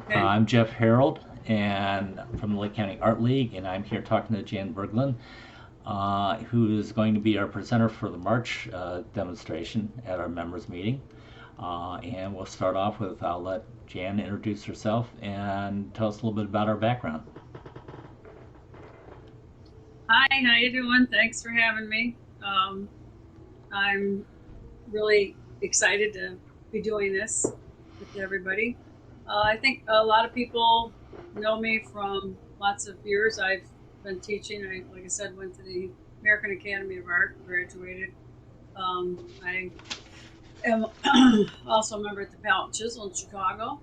Okay. I'm Jeff Harold and from the Lake County Art League, and I'm here talking to Jan Berglund, who is going to be our presenter for the March demonstration at our members meeting. And we'll start off with I'll let Jan introduce herself and tell us a little bit about our background. Hi, how you doing? Thanks for having me. I'm really excited to be doing this with everybody. I think a lot of people know me from lots of years. I've been teaching. Like I said, went to the American Academy of Art, graduated. I am also a member at the Palette and Chisel in Chicago.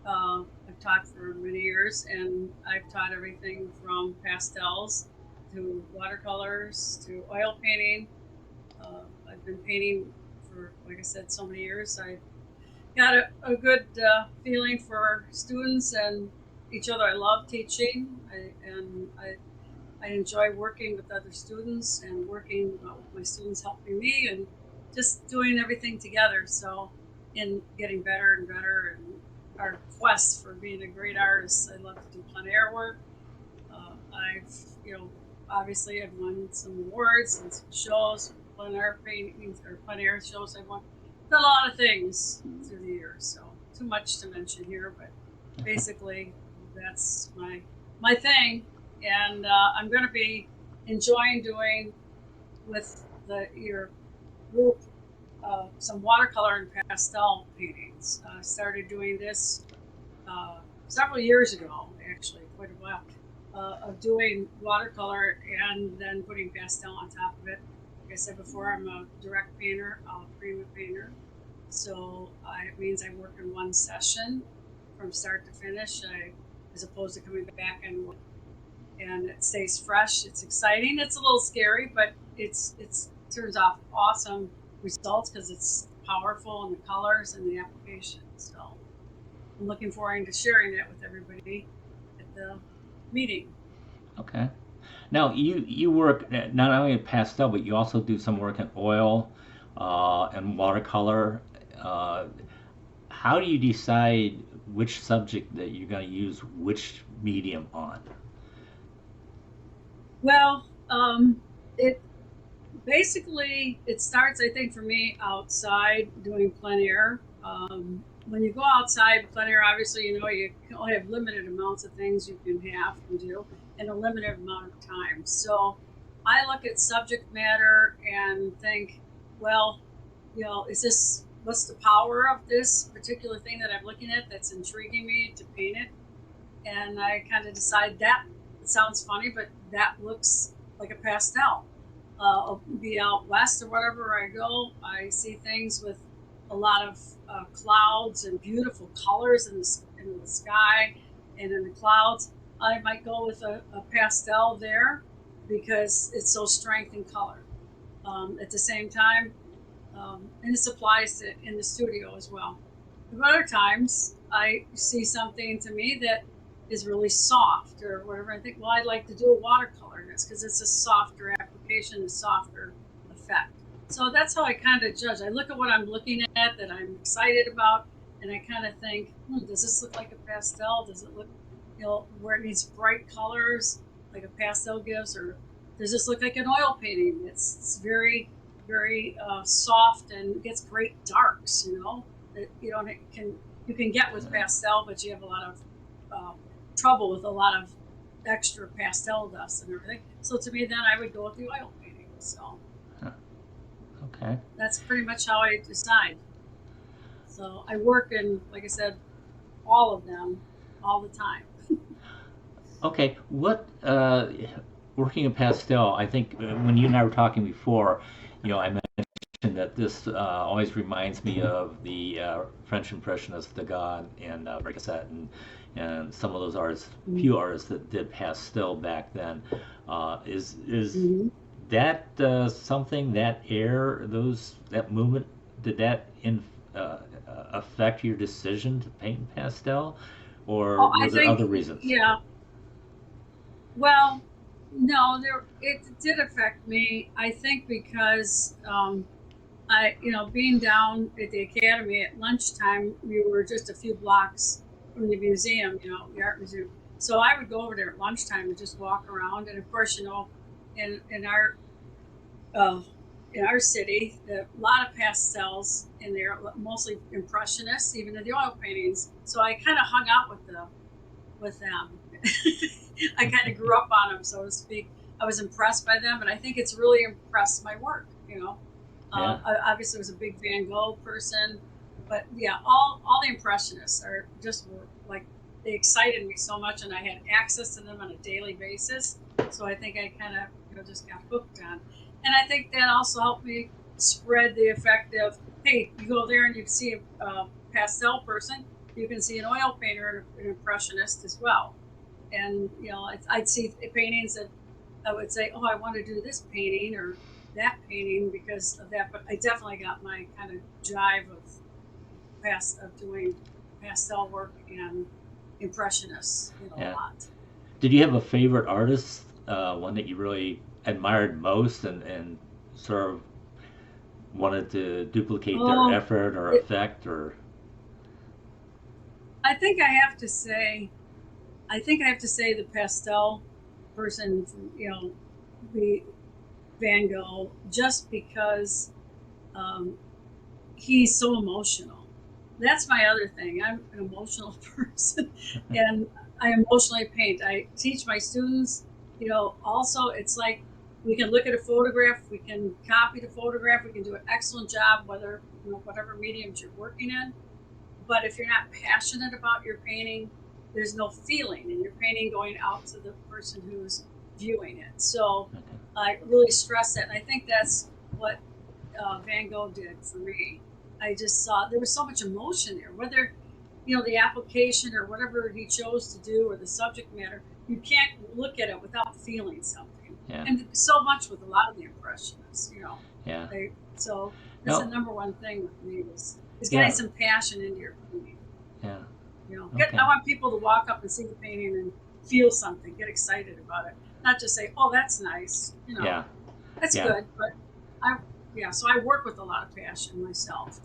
I've taught for many years, and I've taught everything from pastels to watercolors to oil painting. I've been painting for, like I said, so many years. I got a good feeling for students and each other. I love teaching, I enjoy working with other students and working with my students helping me and just doing everything together. So, in getting better and better, and our quest for being a great artist, I love to do plein air work. I've, obviously I've won some awards and some shows, plein air paintings or plein air shows. I've won a lot of things through the years. So too much to mention here, but basically that's my thing, and I'm going to be enjoying doing with your group some watercolor and pastel paintings. I started doing this several years ago, actually, quite a while, of doing watercolor and then putting pastel on top of it. Like I said before, I'm a direct painter, a prima painter. So it means I work in one session from start to finish, as opposed to coming back and it stays fresh. It's exciting. It's a little scary, but it's turns off awesome results because it's powerful in the colors and the application. So I'm looking forward to sharing that with everybody at the meeting. Okay. Now you work not only in pastel, but you also do some work in oil and watercolor. Uh, how do you decide which subject that you're going to use which medium on? Well, it basically it starts, I think, for me outside doing plein air. When you go outside plein air, obviously you can only have limited amounts of things you can have and do in a limited amount of time. So I look at subject matter and think, well, is this what's the power of this particular thing that I'm looking at that's intriguing me to paint it? And I kind of decide that it sounds funny, but that looks like a pastel. I'll be out west or wherever I go. I see things with a lot of clouds and beautiful colors in the sky and in the clouds. I might go with a pastel there because it's so strength in color. At the same time, and this applies to in the studio as well. But other times, I see something to me that is really soft or whatever. I think, well, I'd like to do a watercolor in this because it's a softer application, a softer effect. So that's how I kind of judge. I look at what I'm looking at that I'm excited about, and I kind of think, does this look like a pastel? Does it look, where it needs bright colors like a pastel gives, or does this look like an oil painting? It's very, very soft and gets great darks. That you don't can you can get with pastel, but you have a lot of uh, trouble with a lot of extra pastel dust and everything. So to me, then I would go with the oil painting. So Huh, okay. that's pretty much how I decide. So I work in, like I said, all of them all the time. Okay. What working in pastel? I think when you and I were talking before, I mentioned that this always reminds me of the French Impressionist Degas and Brisset and some of those artists, few artists that did pastel back then. Is Mm-hmm. that something that air those that movement did that in affect your decision to paint in pastel, or Oh, were I there think, other reasons? yeah. Well, no, there it did affect me. I think because being down at the academy at lunchtime, we were just a few blocks from the museum, the art museum. So I would go over there at lunchtime and just walk around. And of course, in uh, our city, a lot of pastels in there, mostly impressionists, even in the oil paintings. So I kind of hung out with them. I kind of grew up on them, so to speak. I was impressed by them, and I think it's really impressed my work. Yeah. I obviously was a big Van Gogh person, but yeah, all the impressionists are just were like they excited me so much, and I had access to them on a daily basis. So I think I kind of just got hooked on, and I think that also helped me spread the effect of, hey, you go there and you see a pastel person, you can see an oil painter and an impressionist as well. And I'd see paintings that I would say, oh, I want to do this painting or that painting because of that. But I definitely got my kind of jive of doing pastel work and impressionists, a Yeah. lot. Did you have a favorite artist, one that you really admired most and sort of wanted to duplicate their Oh, effort or it, effect or? I think I have to say, the pastel person, the Van Gogh, just because um, he's so emotional. That's my other thing. I'm an emotional person, and I emotionally paint. I teach my students, also it's like we can look at a photograph, we can copy the photograph, we can do an excellent job, whether, whatever mediums you're working in. But if you're not passionate about your painting, there's no feeling in your painting going out to the person who's viewing it. So Okay. I really stress that. And I think that's what Van Gogh did for me. I just saw there was so much emotion there, whether the application or whatever he chose to do or the subject matter. You can't look at it without feeling something, Yeah. and so much with a lot of the impressionists. Yeah. So that's the No. number one thing with me is getting Yeah. some passion into your painting. Yeah. I Okay. want people to walk up and see the painting and feel something, get excited about it, not just say, "Oh, that's nice." Yeah. That's Yeah. good, but I yeah, so I work with a lot of passion myself.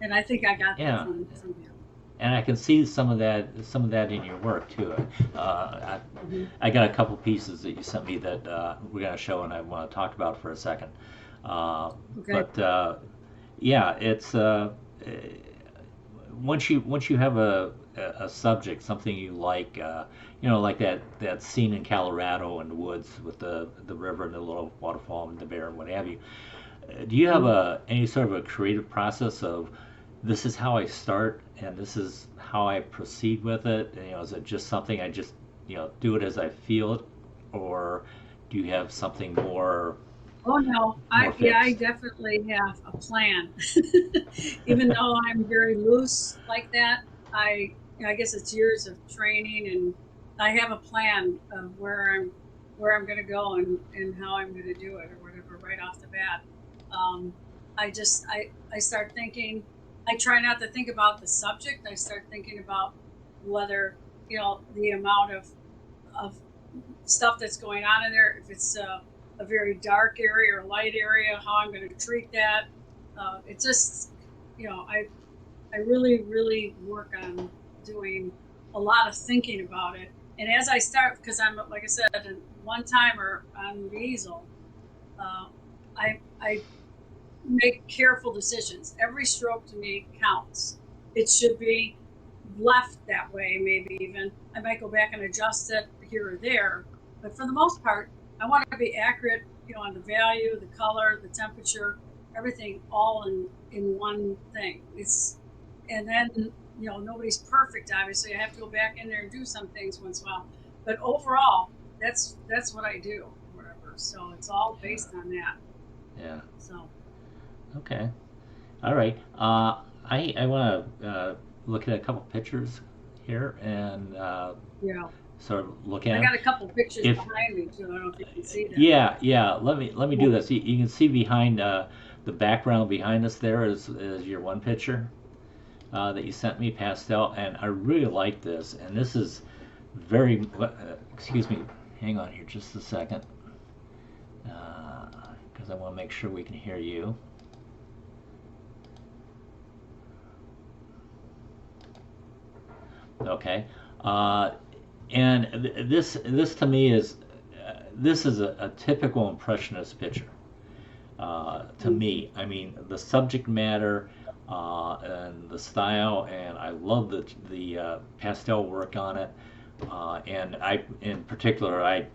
And I think I got that Yeah. from him. And I can see some of that in your work too. Hmm. I got a couple pieces that you sent me that we're gonna show and I want to talk about for a second. Uh, Okay. but yeah, it's once you have a subject, something you like, like that scene in Colorado in the woods with the river and the little waterfall and the bear and what have you. Do you have Mhm. any sort of a creative process of this is how I start and this is how I proceed with it? Is it just something I just do it as I feel it, or do you have something Oh no, more I fixed? definitely have a plan. Even though I'm very loose like that, I guess it's years of training, and I have a plan of where I'm going to go and how I'm going to do it or whatever right off the bat. Um, I start thinking. I try not to think about the subject. I start thinking about whether the amount of stuff that's going on in there. If it's a very dark area or light area, how I'm going to treat that. It's just, I really, really work on doing a lot of thinking about it. And as I start, because I'm, like I said, a one timer on the easel, uh, I make careful decisions. Every stroke to me counts. It should be left that way, maybe even. I might go back and adjust it here or there. But for the most part, I want to be accurate, on the value, the color, the temperature, everything all in one thing. And then, nobody's perfect, obviously. I have to go back in there and do some things once in a while. But overall, that's what I do, whatever. So it's all Yeah. based on that. Yeah. So Okay. All right. I want to look at a couple pictures here and yeah. sort of look at I them. got a couple pictures If behind me too. I don't know if you can see that. yeah, let me do Yeah. this. You can see behind the background behind us there is your one picture that you sent me, pastel, and I really like this. And this is very excuse me. Hang on here just a second, because I want to make sure we can hear you. Okay, uh, and this to me is this is a typical impressionist picture. To Mhm. me, I mean the subject matter and the style, and I love the pastel work on it. And I, in particular, I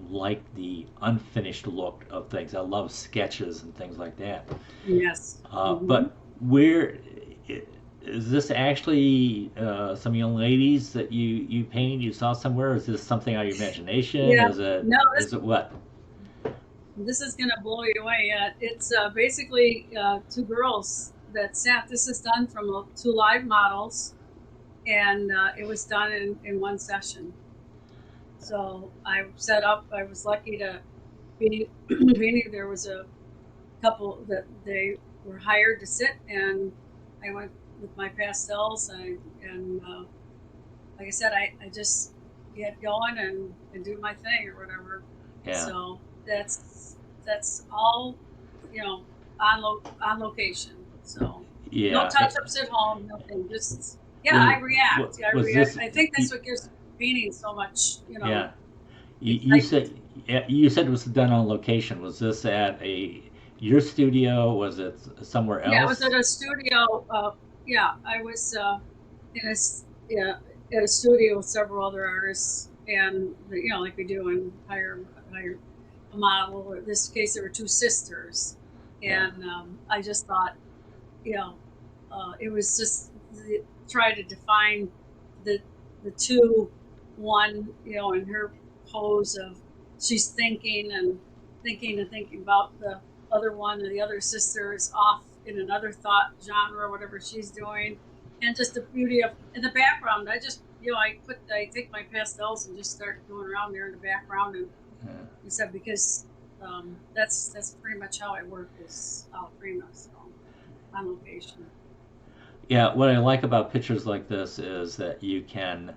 like the unfinished look of things. I love sketches and things like that. Yes. But where is this actually some young ladies that you painted? You saw somewhere? Is this something out of your imagination? Yeah. Is it No, is it what? this is gonna blow you away. It's basically two girls that sat. This is done from two live models, and it was done in one session. So I set up. I was lucky to be. There was a couple that they were hired to sit, and I went with my pastels, and like I said, I just get going and do my thing or whatever. Yeah, So that's all, you know, on location. So no yeah. touch ups at home, nothing. Just yeah, Was I react. Yeah, I was react. this? I think that's what gives painting so much, Yeah, you excitement. said, yeah, you said it was done on location. Was this at a your studio? Was it somewhere Yeah, I was else? at a studio. Yeah, I was in yeah, at a studio with several other artists, and like we do, and hire a model. Or in this case, there were two sisters, Yeah, and I just thought, you know, it was just try to define the the two, one, in her pose of she's thinking and thinking about the other one, and the other sister is off in another thought genre, whatever she's doing, and just the beauty of in the background. I just I take my pastels and just start going around there in the background, and yeah. you said because that's pretty much how I work is prima, so on location. Yeah, what I like about pictures like this is that you can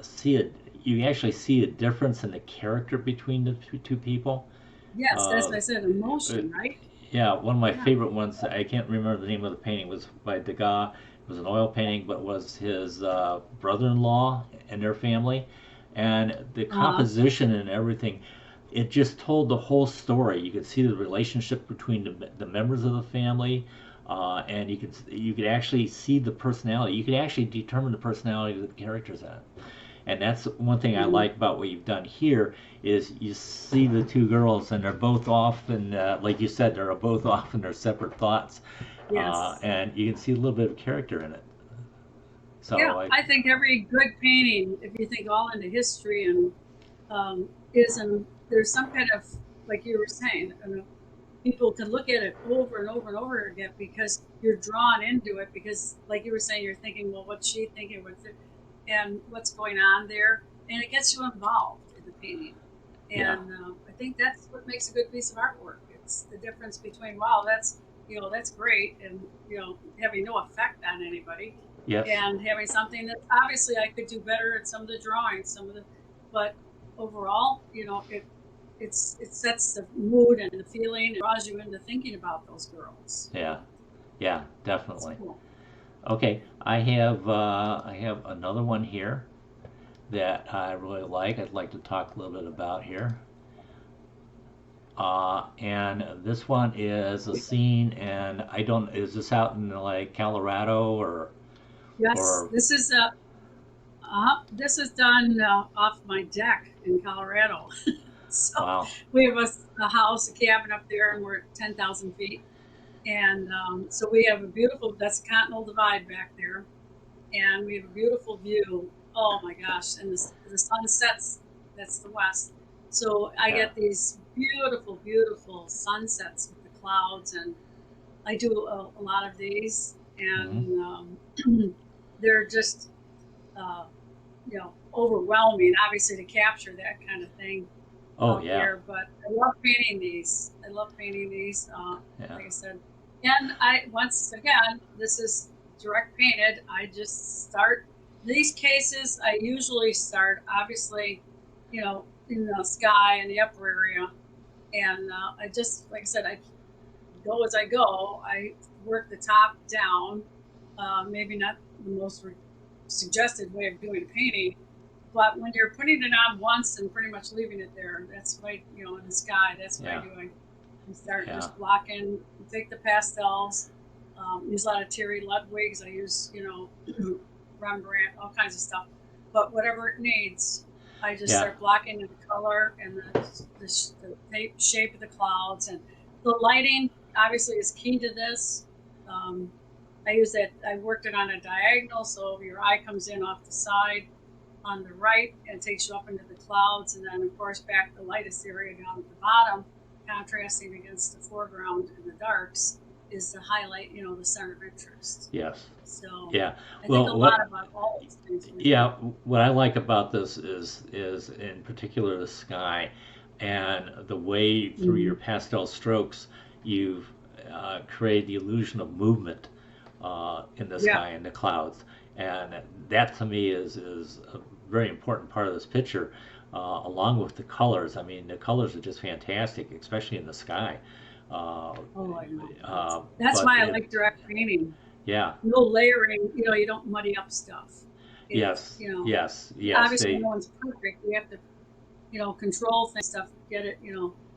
see it. You actually see a difference in the character between the two people. Yes, that's Uh, what I said, it, emotion, right? yeah, one of my Yeah. favorite ones. I can't remember the name of the painting. Was by Degas. It was an oil painting, but was his brother-in-law and their family, and the Uh, composition and everything. It just told the whole story. You could see the relationship between the members of the family, and you could actually see the personality. You could actually determine the personality of the characters in it. And that's one thing I mhm. like about what you've done here is you see the two girls and they're both off and like you said they're both off in their separate thoughts, Yes. and you can see a little bit of character in it. Yeah, So I, I think every good painting, if you think all into history and is and there's some kind of like you were saying, people can look at it over and over and over again because you're drawn into it because like you were saying, you're thinking, well, what's she thinking? What's it, and what's going on there, and it gets you involved in the painting. yeah, And I think that's what makes a good piece of artwork. It's the difference between wow, that's great, and having no effect on anybody, yes, and having something that obviously I could do better at some of the drawings, but overall, it sets the mood and the feeling, and draws you into thinking about those girls. yeah, yeah, It's definitely. cool. Okay, I have another one here that I really like. I'd like to talk a little bit about here. And this one is a scene, and I don't. Is this out in like Colorado Yes, or this is done off my deck in Colorado. So wow, we have a house, a cabin up there, and we're at 10,000 feet. And so we have a beautiful, that's Continental Divide back there. And we have a beautiful view. Oh my gosh. And the sun sets, that's the west. So I yeah, get these beautiful, beautiful sunsets with the clouds. And I do a lot of these. hmm, And they're just, overwhelming, obviously, to capture that kind of thing oh out yeah, there. But I love painting these. I love painting these. yeah, Like I said, and I once again, this is direct painted. I just start these cases. I usually start obviously, in the sky and the upper area, and I just like I said, I go as I go. I work the top down. Maybe not the most suggested way of doing painting. But when you're putting it on once and pretty much leaving it there, that's what in the sky. That's what I Yeah. do. I start Yeah. just blocking. Take the pastels. Use a lot of Terry Ludwig's. I use Rembrandt, all kinds of stuff. But whatever it needs, I just Yeah. start blocking the color and the shape of the clouds, and the lighting. Obviously, is key to this. Um, I use that. I worked it on a diagonal, so your eye comes in off the side on the right and takes you up into the clouds, and then of course back the lightest area down at the bottom, contrasting against the foreground and the darks, is to highlight the center of interest. Yes. So Yeah. I think a Well, lot about all these things when you yeah, do. what I like about this is in particular the sky and the way through Mm-hmm. your pastel strokes you've created the illusion of movement in the Yeah. sky and the clouds, and that to me is a very important part of this picture, along with the colors. I mean, the colors are just fantastic, especially in the sky. Uh, Oh, I know. uh, That's but why I it, like direct painting. yeah, No layering. You don't muddy up stuff. It's yes, yes, yes, obviously they, no one's perfect. We have to control things, stuff, get it,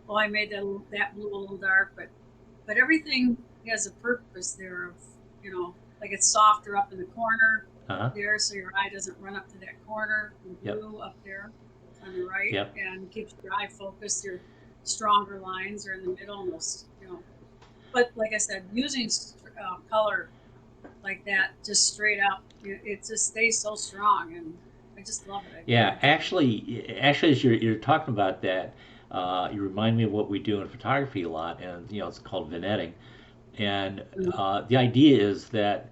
oh, I made that blue a little dark, but everything has a purpose there of, like it's softer up in the corner uh-huh, there, so your eye doesn't run up to that corner, and yep, blue up there on the right, yep. and keeps your eye focused. Your stronger lines are in the middle, and but like I said, using color like that, just straight up, it just stays so strong, and I just love it. I Yeah, really do. actually, as you're talking about that, you remind me of what we do in photography a lot, and it's called Veneting. And Mhm. the idea is that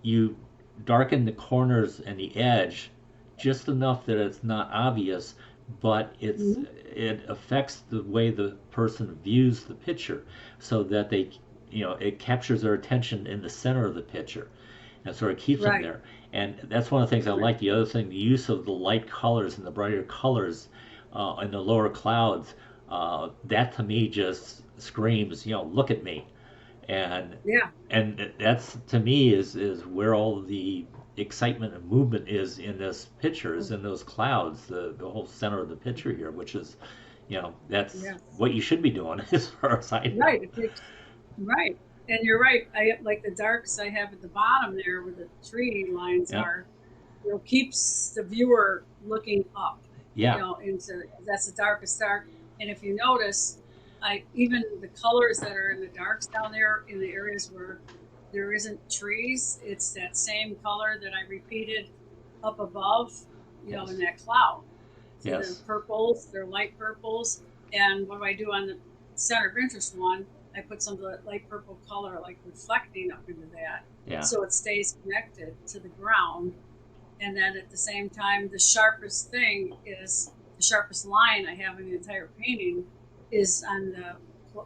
you darken the corners and the edge just enough that it's not obvious, but Mhm. it affects the way the person views the picture, so that it captures their attention in the center of the picture and sort of keeps them Right, there. And that's one of the things I right. like. The other thing, the use of the light colors and the brighter colors in the lower clouds, that to me just screams, look at me. And Yeah, and that's to me is where all the excitement and movement is in this picture, is in those clouds, the whole center of the picture here, which is, that's yes. what you should be doing as far as I know. Right, it takes right. And you're right. I like the darks I have at the bottom there where the tree lines Yeah, are, keeps the viewer looking up, yeah, into that's the darkest dark. And if you notice, I even the colors that are in the darks down there in the areas where there isn't trees, it's that same color that I repeated up above, in yes, that cloud. See, they're yes, purples, they're light purples. And what do I do on the center of interest one? I put some of the light purple color like reflecting up into that yeah, so it stays connected to the ground. And then at the same time, the sharpest thing is the sharpest line I have in the entire painting is on the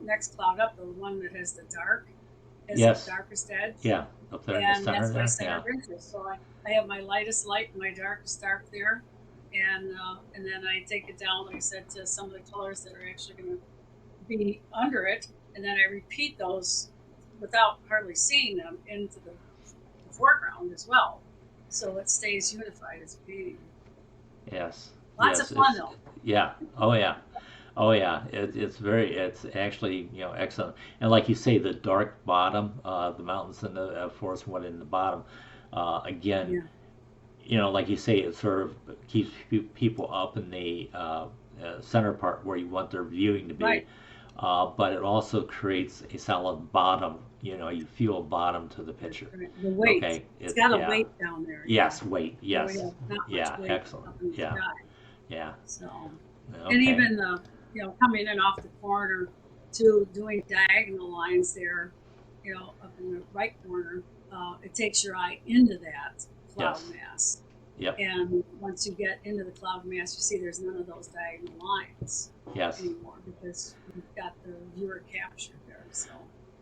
next cloud up, the one that has the dark, has the yes, darkest edge. yeah, up there in the And center that's my there, center yeah, of interest. So I have my lightest light and my darkest dark there. And then I take it down, like I said, to some of the colors that are actually going to be under it. And then I repeat those without hardly seeing them into the foreground as well. So it stays unified as a painting. yes, Lots of yes, fun though. yeah, oh yeah. Oh yeah, it's actually excellent. And like you say, the dark bottom, the mountains and the forest, one in the bottom, again, Yeah. like you say, it sort of keeps people up in the center part where you want their viewing to be, Right. but it also creates a solid bottom. You feel a bottom to the That's picture. right. The weight. Okay, It's it got a yeah, weight down there. yes, wait, So we yes, have not much yeah, weight excellent, up in the yeah, sky. yeah, So, and okay, even coming in off the corner to doing diagonal lines there, up in the right corner, it takes your eye into that cloud yes, mass. yep, And once you get into the cloud mass, you see there's none of those diagonal lines yes. anymore because you've got the viewer captured there. So,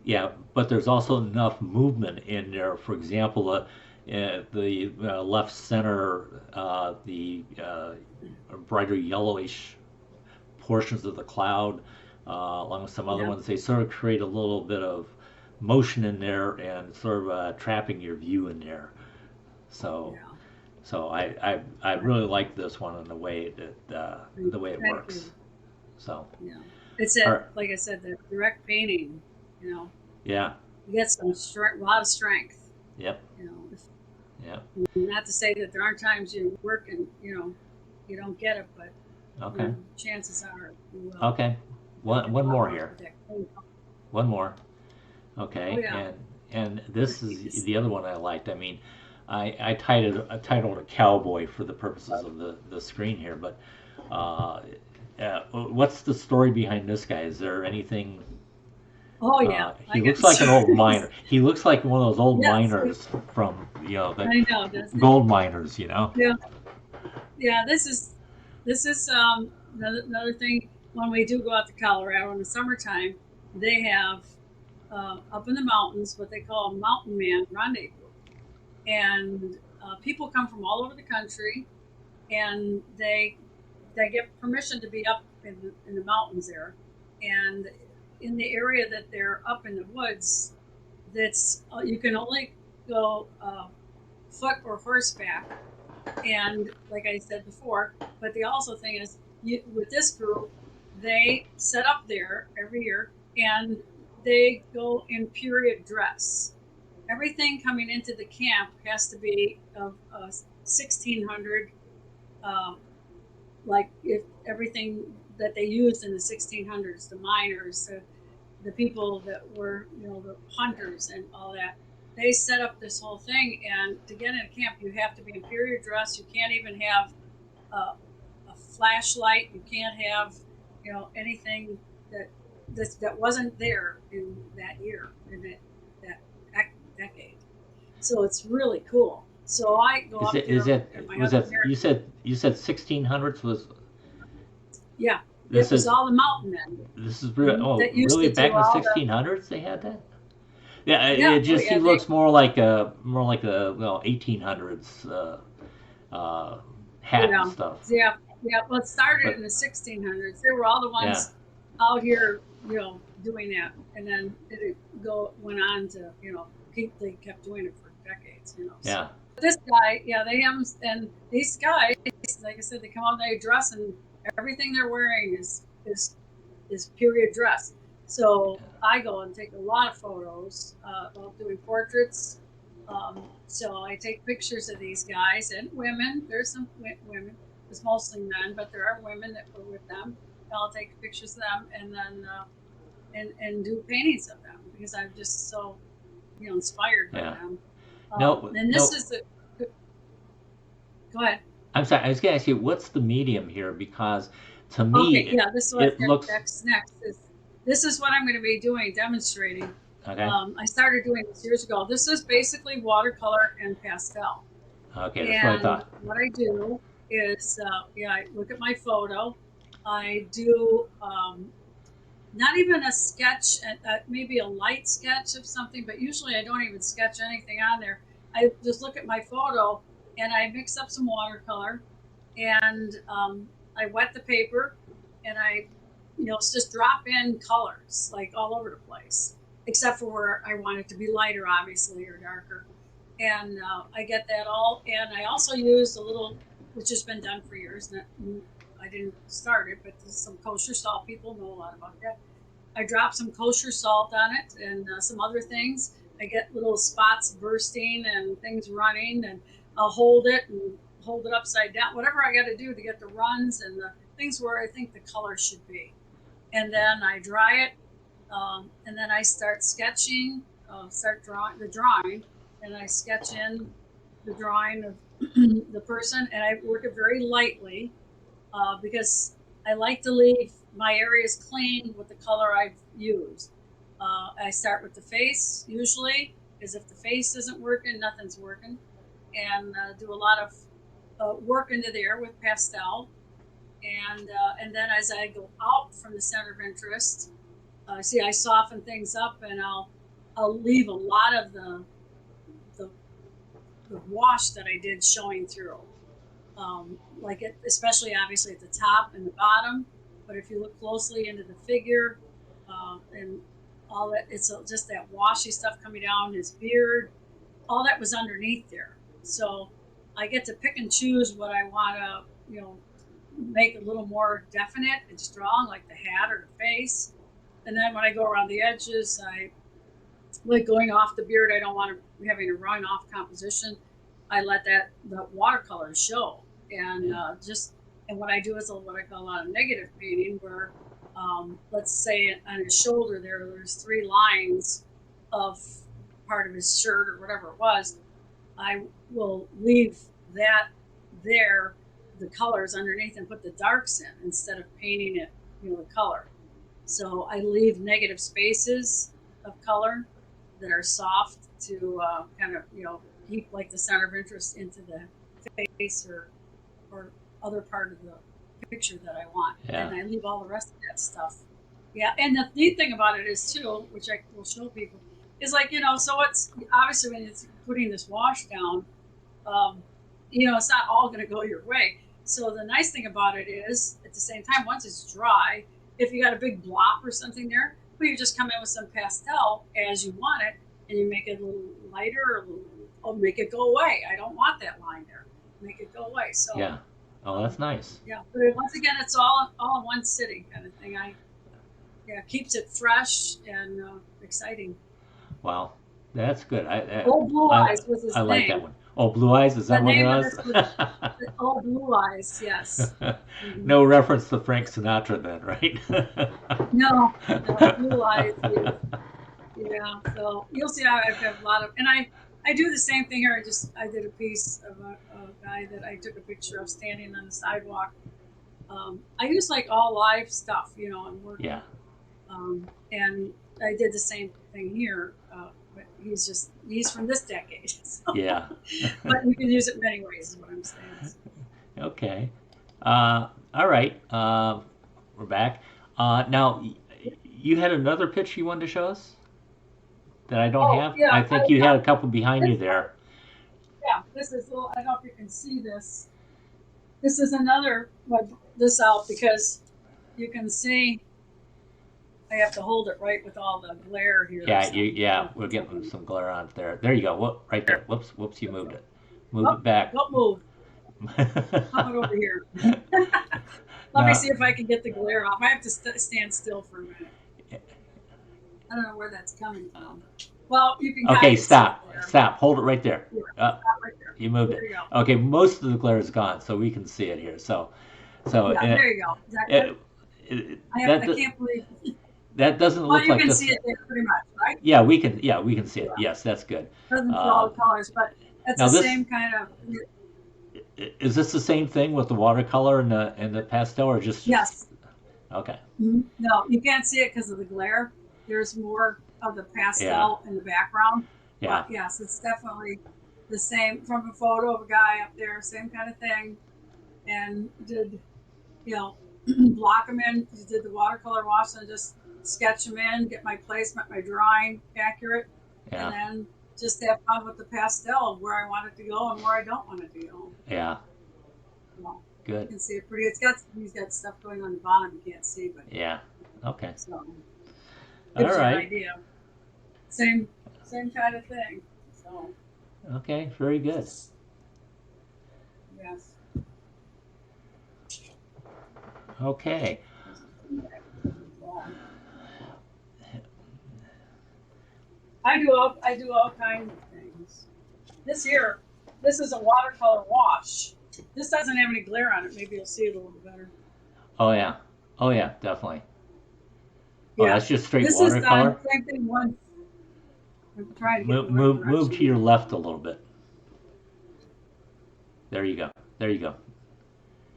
Yeah, but there's also enough movement in there. For example, the left center, the brighter yellowish portions of the cloud, along with some other yeah, ones, they sort of create a little bit of motion in there and sort of trapping your view in there. So, yeah. So I really like this one and the way it Thank works. you. So, Yeah, it's all a right, like I said, the direct painting. You know, yeah, you get some strength, a lot of strength. yep, You know, if, yep, not to say that there aren't times you work and you don't get it, but okay, chances are you will. okay. You'll One get a one lot more more here. with that clean color. One more. Oh Okay, yeah, and this is please. the other one I liked. I mean, I titled it Cowboy for the purposes of the screen here, but uh, what's the story behind this guy? Is there anything? Oh yeah, He I got looks like an old stories. miner. He looks like one of those old Yes, miners from the I know, doesn't it? gold miners. Yeah, yeah. This is another thing. When we do go out to Colorado in the summertime, they have up in the mountains what they call a mountain man rendezvous, and people come from all over the country, and they get permission to be up in the mountains there, and in the area that they're up in the woods, that's you can only go foot or horseback, and like I said before, but the also thing is with this group, they set up there every year, and they go in period dress. Everything coming into the camp has to be of 1600, um, like if everything that they used in the 1600s, the miners, the people that were, the hunters and all that, they set up this whole thing. And to get in a camp, you have to be in period dress. You can't even have a flashlight. You can't have, anything that wasn't there in that year, in that decade. So it's really cool. So I go Is up it is there, it and my was husband that there. you said 1600s was Yeah, it this was is all the mountain men that used really to do back in the all the. 1600s they had that. Yeah, Yeah, it oh just he yeah, they. looks more like a 1800s uh, hat and Yeah, stuff. yeah, yeah. Well, it started But in the 1600s. They were all the yeah, ones out here, doing that, and then went on to, they kept doing it for decades, yeah, So this guy, yeah, and these guys, like I said, they come out, they dress, and everything they're wearing is period dress. So I go and take a lot of photos while doing portraits. So I take pictures of these guys and women. There's some women. It's mostly men, but there are women that were with them. I'll take pictures of them, and then and do paintings of them because I'm just so inspired by yeah. them. No, And this no. is the go ahead. I'm sorry. I was gonna ask you what's the medium here because to me Okay, yeah, this is what it looks next is. This is what I'm going to be doing, demonstrating. okay. I started doing this years ago. This is basically watercolor and pastel. Okay, that's what I And thought. what I do is, yeah, I look at my photo. I do not even a sketch, maybe a light sketch of something, but usually I don't even sketch anything on there. I just look at my photo and I mix up some watercolor, and I wet the paper, and it's just drop in colors like all over the place, except for where I want it to be lighter, obviously, or darker. And I get that all. And I also use a little, which has been done for years. I didn't start it, but some kosher salt. People know a lot about that. I drop some kosher salt on it and some other things. I get little spots bursting and things running, and I'll hold it and hold it upside down. Whatever I got to do to get the runs and the things where I think the color should be. And then I dry it, and then I start sketching, start drawing the drawing, and I sketch in the drawing of the person, and I work it very lightly because I like to leave my areas clean with the color I've used. I start with the face usually, because if the face isn't working, nothing's working, and do a lot of work into there with pastel, and then as I go out from the center of interest, see, I soften things up, and I'll leave a lot of the, the wash that I did showing through. Like it, especially obviously at the top and the bottom. But if you look closely into the figure and all that, it's just that washy stuff coming down his beard. All that was underneath there. So I get to pick and choose what I want to, make a little more definite and strong, like the hat or the face. And then when I go around the edges, I like going off the beard. I don't want to having a run off composition. I let the watercolor show, and Yeah. and what I do is what I call a lot of negative painting, where let's say on his shoulder there's three lines of part of his shirt or whatever it was. I will leave that there, the colors underneath, and put the darks in instead of painting it, the color. So I leave negative spaces of color that are soft to kind of, keep like the center of interest into the face or other part of the picture that I want. Yeah. And I leave all the rest of that stuff. Yeah. And the neat thing about it is too, which I will show people, is like, so it's obviously when it's putting this wash down, um, it's not all going to go your way. So the nice thing about it is, at the same time, once it's dry, if you got a big blob or something there, well, you just come in with some pastel as you want it, and you make it a little lighter, or make it go away. I don't want that line there. Make it go away. So, Yeah. Oh, that's nice. yeah. But once again, it's all in one sitting kind of thing. Yeah, keeps it fresh and exciting. Wow. That's good. Old Blue I Eyes was I his like that name. one. Oh, Blue Eyes, is The that what it name of was? this was Old Blue Eyes. Yes. Hmm. No reference to Frank Sinatra then, right? No, no, Blue Eyes is, yeah. So you'll see I've got a lot of, and I do the same thing here. I did a piece of a guy that I took a picture of standing on the sidewalk. I use like all live stuff, I'm Yeah. working, and I did the same thing here. But he's from this decade, so, Yeah. but you can use it many ways, is what I'm saying. So, Okay. All right. We're back. Now, you had another pitch you wanted to show us that I don't oh have? yeah, I think you had a couple behind you this there. yeah, this is. Well, I don't know if you can see this. This is another. This out because you can see. I have to hold it right with all the glare here. Yeah, So yeah, hold on we're a getting second. some glare on it there. There you go. Whoop, right there. Whoops, whoops, you moved it. Moved Oh, it back. don't move. How about over here? Let me see Now, if I can get the glare off. I have to stand still for a minute. I don't know where that's coming from. Well, you can okay, kind of see it stop. there. Stop. Hold it right there. Yeah, Uh, stop right there. you moved There it. you go. Okay, most of the glare is gone, so we can see it here. So Yeah, there you go. it, that I can't believe. that doesn't Well, look you like can this. see it there pretty much, right? Yeah, we can. Yeah, we can see it. Yeah. Yes, that's good. Doesn't show all Um, the colors, but it's now the this same kind of. is this the same thing with the watercolor and the pastel, or just Yes. okay? No, you can't see it because of the glare. There's more of the Yeah, pastel in the background. yeah, But yes, it's definitely the same from a photo of a guy up there, same kind of thing. And did, you know, block them in, did the watercolor wash and just sketch them in, get my placement, my drawing accurate, and yeah, then just have fun with the pastel of where I want it to go and where I don't want it to go. yeah. Well, you Good. can see it pretty. He's got stuff going on the bottom you can't see, but Yeah. Okay. so All gives you an right. idea. Same kind of thing. So Okay. Very good. yes. Okay. I do all kinds of things. This here, this is a watercolor wash. This doesn't have any glare on it. Maybe you'll see it a little better. Oh yeah. Oh yeah. Definitely. Oh, Yeah. that's just straight This is done watercolor. same thing once. I'm trying to get in Move, the right move, move to direction. your left a little bit. There you go. There you go.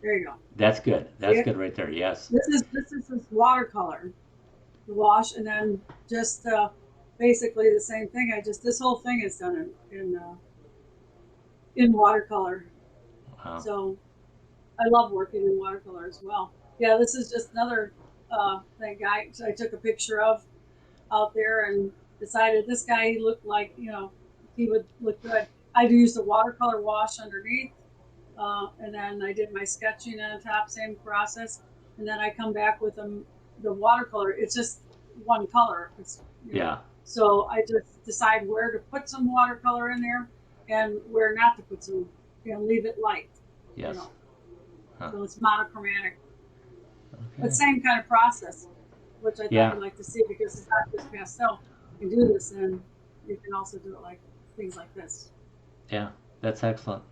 There you go. That's good. See That's it? good right there. Yes. This is watercolor, the wash, and then just basically the same thing. I just this whole thing is done in watercolor. Wow. So I love working in watercolor as well. Yeah, this is just another thing I took a picture of out there and decided this guy he looked like he would look good. I used a watercolor wash underneath, and then I did my sketching on top, same process, and then I come back with the watercolor. It's just one color. Yeah. So I just decide where to put some watercolor in there and where not to put some. leave it light, you Yes. know, Huh. so it's monochromatic. But Okay. same kind of process, which I thought Yeah. you'd like to see because it's not just pastel. You can do this, and you can also do it like things like this. Yeah. That's excellent.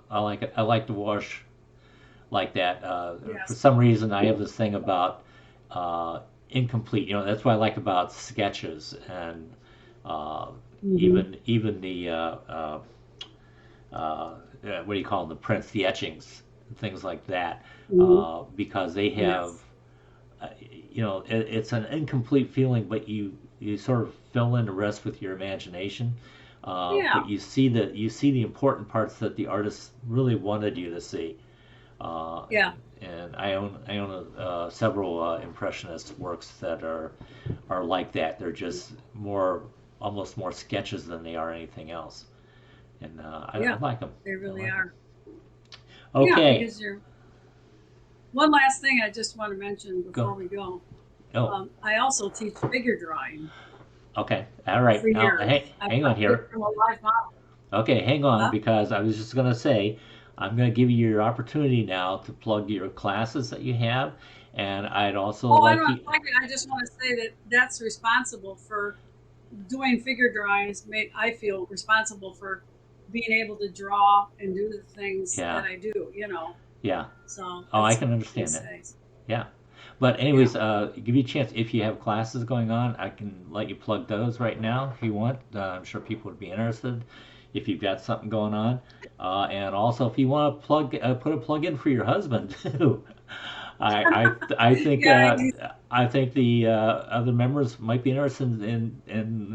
I like it. I like to wash like that. For Yes. some reason, I have this thing about incomplete. That's what I like about sketches and uh, Mm-hmm. even the what do you call them? The prints, the etchings, and things like that, Mm-hmm. because they have Yes. uh, it's an incomplete feeling, but you sort of fill in the rest with your imagination. But Yeah. you see the important parts that the artist really wanted you to see. Uh, Yeah. and I own several impressionist works that are like that. They're just almost more sketches than they are anything else, and I Yeah. like them. They I really like them. are. Yeah, Okay, because you're. One last thing I just want to mention go. before we go. Oh, I also teach figure drawing okay. All right. for Now, years. I've hang on copied it here. from a live model. Okay, hang on, Huh? because I was just going to say, I'm going to give you your opportunity now to plug your classes that you have, and I'd also Oh, I like don't you. like it. I just want to say that that's responsible for doing figure drawings. Made I feel responsible for being able to draw and do the things Yeah, that I do. yeah. So Oh, I that's can what I understand that. say. Yeah. But Yeah. anyways, give you a chance. If you have classes going on, I can let you plug those right now if you want. I'm sure people would be interested if you've got something going on. And also, if you want to put a plug in for your husband too. I I I think Yeah. uh, I think the other members might be interested in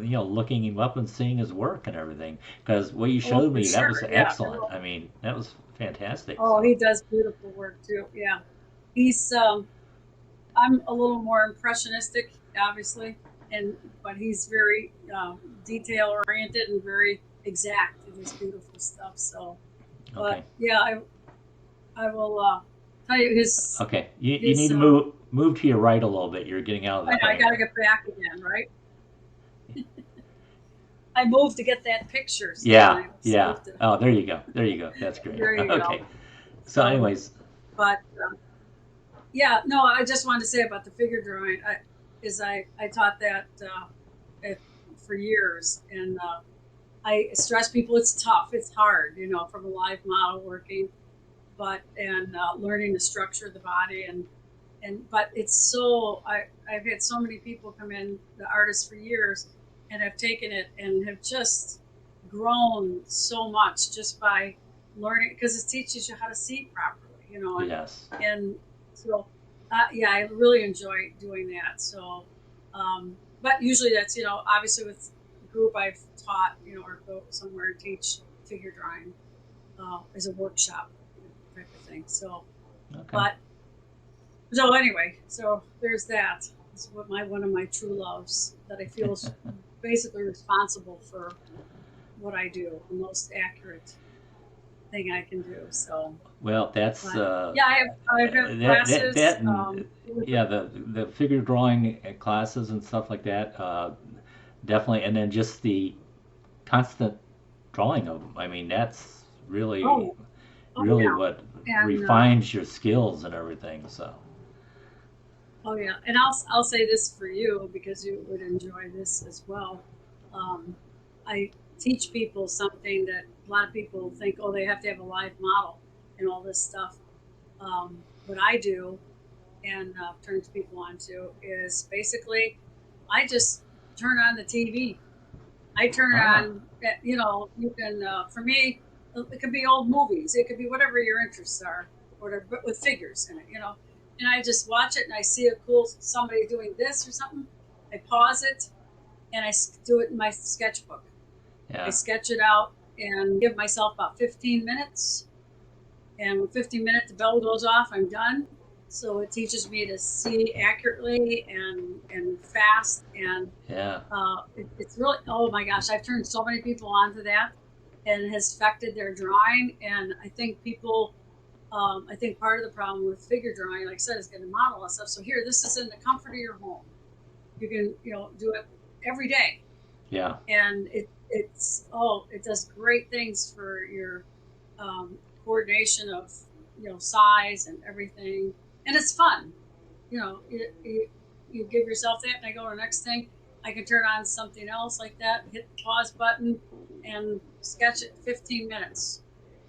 looking him up and seeing his work and everything. Because what you Oh, showed for me, that was sure. Yeah. They excellent. will. I mean, that was fantastic. Oh, So he does beautiful work too. Yeah. He's I'm a little more impressionistic, obviously, and but he's very detail oriented and very exact in his beautiful stuff. So, okay. but yeah, I will tell you Okay, you need his. to move to your right a little bit. You're getting out of the I frame got to there. get back again, right? I moved to get that picture, so Yeah, I yeah. moved to. Oh, there you go. There you go. That's great. There you go. Okay. So, So, anyways, but yeah, no, I just wanted to say about the figure drawing. I taught that it, for years, and I stress people it's tough, it's hard, from a live model working, but and learning the structure of the body and but it's I've had so many people come in, the artists for years, and have taken it and have just grown so much just by learning because it teaches you how to see properly, yes. and so yeah, I really enjoy doing that. So, but usually that's obviously with the group I've taught, or go somewhere and teach figure drawing as a workshop type of thing. So, Okay. but so anyway, so there's that. It's what my one of my true loves that I feel is basically responsible for what I do, the most accurate thing I can do. So, Well, that's but yeah, I have that classes. and yeah, the figure drawing classes and stuff like that. Definitely, and then just the constant drawing of them. I mean, that's really Oh, oh really yeah, what and refines your skills and everything. So, oh yeah, and I'll say this for you because you would enjoy this as well. Um, I teach people something that a lot of people think, oh, they have to have a live model and all this stuff. What I do and turns people on to is basically I just turn on the TV. I turn ah, on, you can, for me, it could be old movies. It could be whatever your interests are, or whatever, but with figures in it, And I just watch it and I see a cool somebody doing this or something. I pause it and do it in my sketchbook. I yeah, sketch it out and give myself about 15 minutes. And when 15 minutes, the bell goes off, I'm done. So it teaches me to see accurately and fast and yeah, it's really, oh my gosh, I've turned so many people onto that and it has affected their drawing. And I think I think part of the problem with figure drawing, like I said, is getting a model and stuff. So here, this is in the comfort of your home. You can, do it every day. yeah. And it does great things for your coordination of size and everything, and it's fun. You give yourself that, and I go to the next thing. I can turn on something else like that, hit the pause button, and sketch it 15 minutes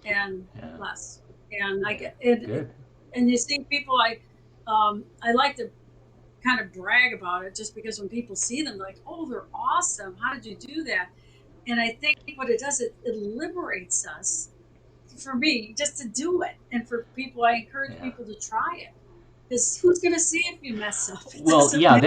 and Yeah. less. And I Yeah. get it, Good. and you see people I like to kind of brag about it just because when people see them, like, oh, they're awesome. How did you do that? And I think what it does, it liberates us, for me, just to do it. And for people, I encourage Yeah. people to try it. Because who's going to see if you mess up? It Well, doesn't matter.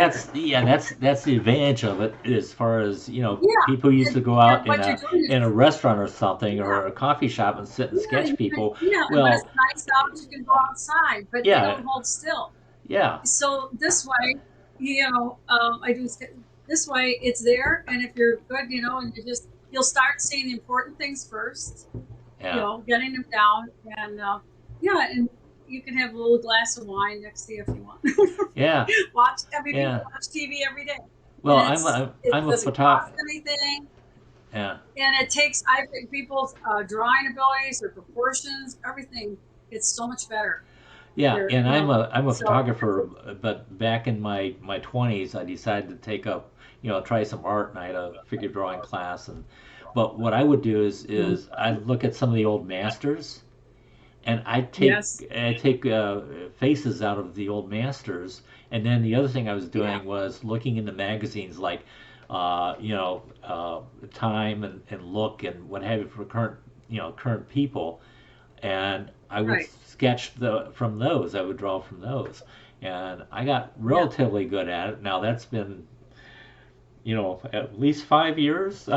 that's the advantage of it as far as Yeah. people used to go And out what you're doing in a is, restaurant or something yeah, or a coffee shop and sit and sketch people. and when it's Well, nice out, you can go outside, but they yeah, don't hold still. yeah, So this way, I do this way. It's there, and if you're good, and you'll start seeing the important things first. yeah, Getting them down, and yeah, and you can have a little glass of wine next to you if you want. yeah, Watch. I mean, people yeah. watch TV every day, Well, and it I'm a doesn't cost photographer. anything, Yeah, and it takes, I think, people's drawing abilities, their proportions, everything. It's so much better. yeah, They're and I'm a so photographer. But back in my 20s, I decided to take up try some art, and I had a figure drawing class. And but what I would do is I look at some of the old masters, and yes, I take faces out of the old masters, and then the other thing I was yeah, doing was looking into magazines like Time and Look and what have you for current people, and I would right, sketch from those. I would draw from those, and I got yeah, relatively good at it. Now that's been at least 5 years,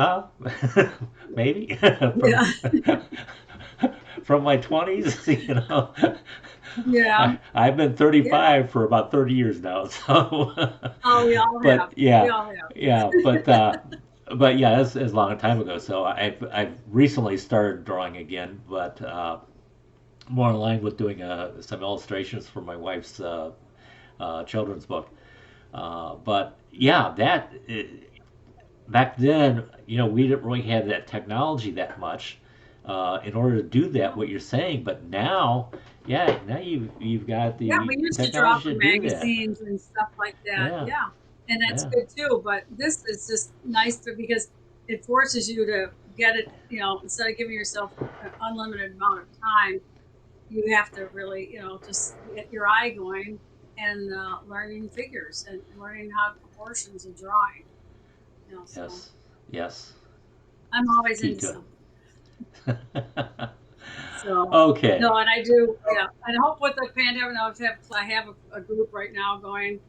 maybe yeah, from my 20s. yeah, I've been yeah. 35 for about 30 years now. So, Oh, we all but have. We yeah, all have. yeah, but yeah, that's a long time ago. So I've recently started drawing again, but more in line with doing some illustrations for my wife's children's book. But yeah, back then, we didn't really have that technology that much in order to do that. No. What you're saying, but now, yeah, now you've got Yeah, the we used to draw technology for to do that. magazines and stuff like that. Yeah, Yeah. And that's yeah, good too. But this is just nice because it forces you to get it, instead of giving yourself an unlimited amount of time, you have to really, just get your eye going and learning figures and learning how proportions and drawing. So yes, yes. I'm It's always key into to something. it. So no, Okay. and I do, yeah. And I hope with the pandemic, now I have a group right now going.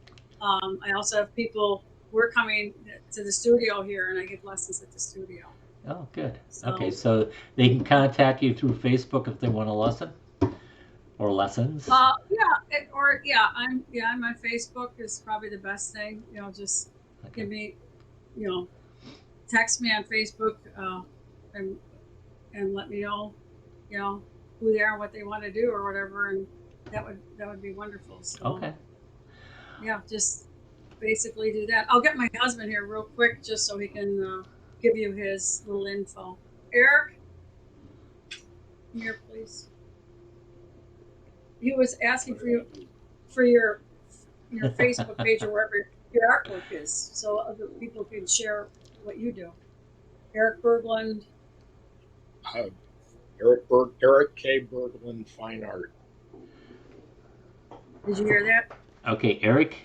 I also have people. We're coming to the studio here, and I give lessons at the studio. Oh, good. Okay, So so they can contact you through Facebook if they want a lesson or lessons. I'm on Facebook is probably the best thing. Just Okay. give me, you know, text me on Facebook, and let me know, you know, who they are, what they want to do, or whatever, and that would be wonderful. So Okay. yeah, just basically do that. I'll get my husband here real quick just so he can give you his little info. Eric, here, please. He was asking for you for your Facebook page or wherever your artwork is, so other people can share what you do. Eric Berglund, uh, Eric K. Berglund Fine Art. did you hear that? Okay, Eric.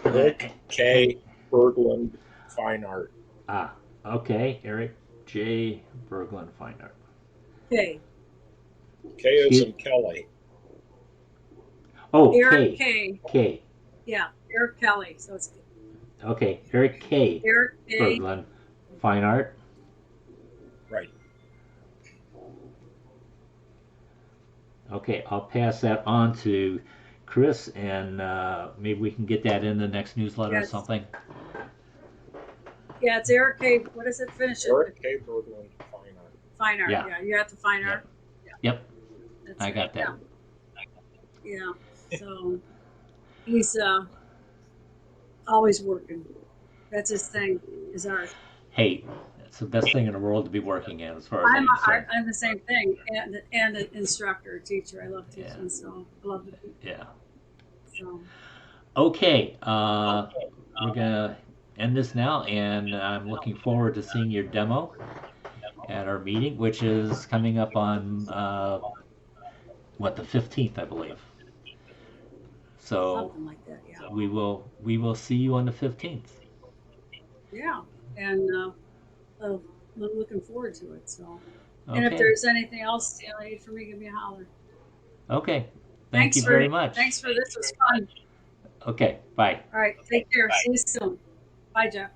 Eric K. Berglund Fine Art. Ah, okay, Eric J. Berglund Fine Art. K. K is Excuse. in Kelly. Oh, Eric K. K. K. Yeah, Eric Kelly. So it's Okay, Eric K. Eric K. Berglund Fine Art. Right. Okay, I'll pass that on to Chris, and maybe we can get that in the next newsletter or Yes. something. Yeah, it's Eric K. What does it finish it? Eric K. Berglund Fine Art. Fine art. Yeah, Yeah, you have to fine yep, art. Yeah, yep, that's I right. got that. Yeah, yeah. So he's always working. That's his thing. Is art. Hey, It's the best thing in the world to be working in, as far as I'm concerned. I'm the same thing, and an instructor, teacher. I love Yeah. teaching, so I love to teach. Yeah. So Okay. We're gonna end this now, and I'm looking forward to seeing your demo at our meeting, which is coming up on the 15th, I believe. So something like that, yeah, we will see you on the 15th. yeah, and uh, I'm looking forward to it. So, and if Okay. there's anything else you need from me, give me a holler. Okay. Thank you very much. Thanks for this. Was fun. Okay. Bye. All right, take care. See you soon. Bye, Jeff.